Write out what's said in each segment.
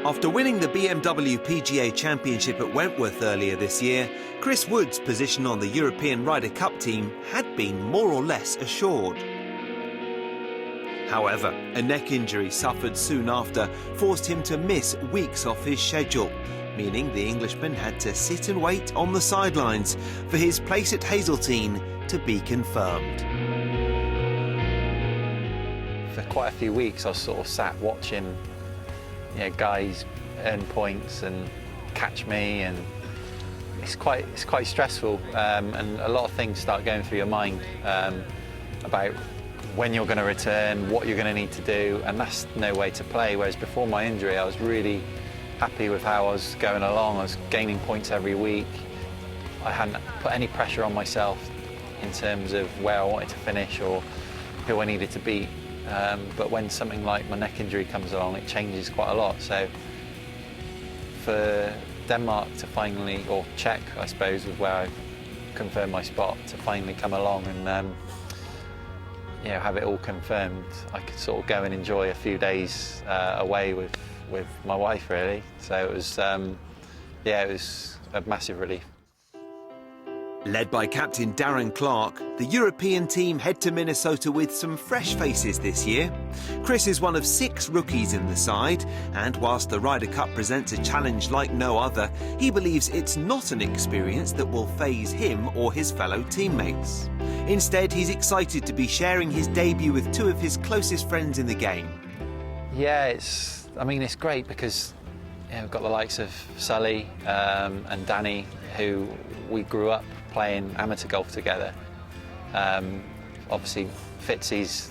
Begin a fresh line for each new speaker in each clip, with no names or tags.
After winning the BMW PGA Championship at Wentworth earlier this year, Chris Wood's position on the European Ryder Cup team had been more or less assured. However, a neck injury suffered soon after forced him to miss weeks off his schedule, meaning the Englishman had to sit and wait on the sidelines for his place at Hazeltine to be confirmed.
For quite a few weeks I was sort of sat watching guys earn points and catch me, and it's quite stressful, and a lot of things start going through your mind about when you're going to return, what you're going to need to do, and that's no way to play. Whereas before my injury I was really happy with how I was going along. I was gaining points every week. I hadn't put any pressure on myself in terms of where I wanted to finish or who I needed to beat. But when something like my neck injury comes along, it changes quite a lot. So for Denmark to finally, or Czech I suppose was where I confirmed my spot, to finally come along and have it all confirmed, I could sort of go and enjoy a few days away with my wife really. So it was it was a massive relief.
Led by captain Darren Clarke, the European team head to Minnesota with some fresh faces this year. Chris is one of 6 rookies in the side, and whilst the Ryder Cup presents a challenge like no other, he believes it's not an experience that will faze him or his fellow teammates. Instead, he's excited to be sharing his debut with 2 of his closest friends in the game.
Yeah, it's great because we've got the likes of Sully and Danny, who we grew up playing amateur golf together. Obviously Fitzy's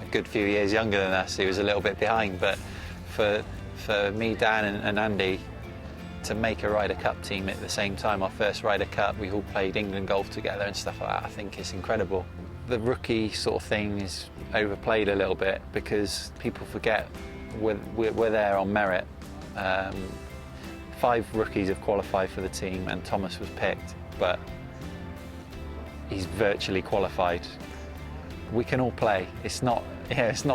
a good few years younger than us, he was a little bit behind, but for me, Dan and Andy to make a Ryder Cup team at the same time, our first Ryder Cup, we all played England golf together and stuff like that, I think it's incredible. The rookie sort of thing is overplayed a little bit because people forget we're there on merit. 5 rookies have qualified for the team and Thomas was picked, but he's virtually qualified. We can all play. It's not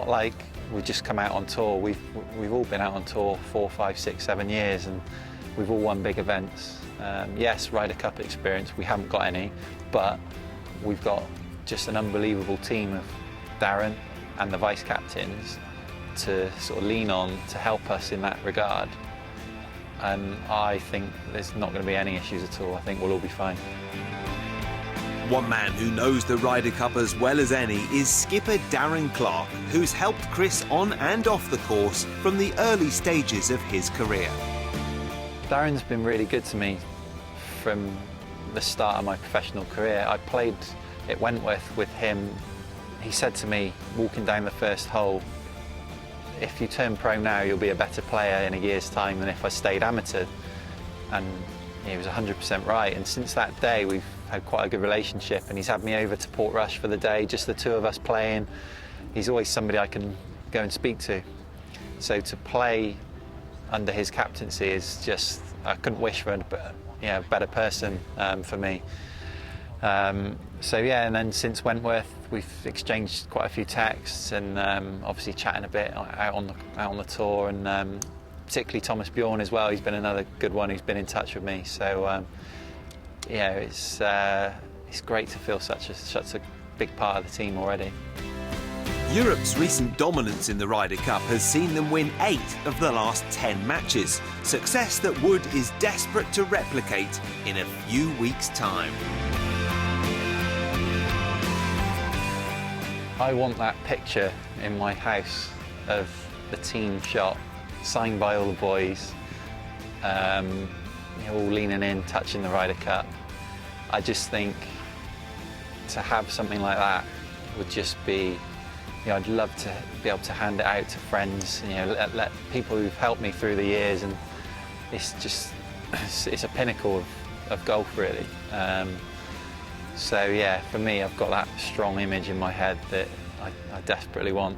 like we've just come out on tour. We've all been out on tour 4, 5, 6, 7 years, and we've all won big events. Yes, Ryder Cup experience, we haven't got any, but we've got just an unbelievable team of Darren and the vice captains to sort of lean on to help us in that regard. And I think there's not going to be any issues at all. I think we'll all be fine.
One man who knows the Ryder Cup as well as any is skipper Darren Clarke, who's helped Chris on and off the course from the early stages of his career.
Darren's been really good to me from the start of my professional career. I played at Wentworth with him. He said to me, walking down the first hole, if you turn pro now, you'll be a better player in a year's time than if I stayed amateur. And he was 100% right. And since that day, we've had quite a good relationship. And he's had me over to Portrush for the day, just the 2 of us playing. He's always somebody I can go and speak to. So to play under his captaincy is just, I couldn't wish for a better person for me. And then since Wentworth, we've exchanged quite a few texts and obviously chatting a bit out on the tour, and particularly Thomas Bjorn as well. He's been another good one who's been in touch with me. So it's great to feel such a big part of the team already.
Europe's recent dominance in the Ryder Cup has seen them win 8 of the last 10 matches, success that Wood is desperate to replicate in a few weeks' time.
I want that picture in my house of the team shot, signed by all the boys, all leaning in, touching the Ryder Cup. I just think to have something like that would just be, I'd love to be able to hand it out to friends, let people who've helped me through the years, and it's a pinnacle of golf really. So yeah, for me, I've got that strong image in my head that I desperately want.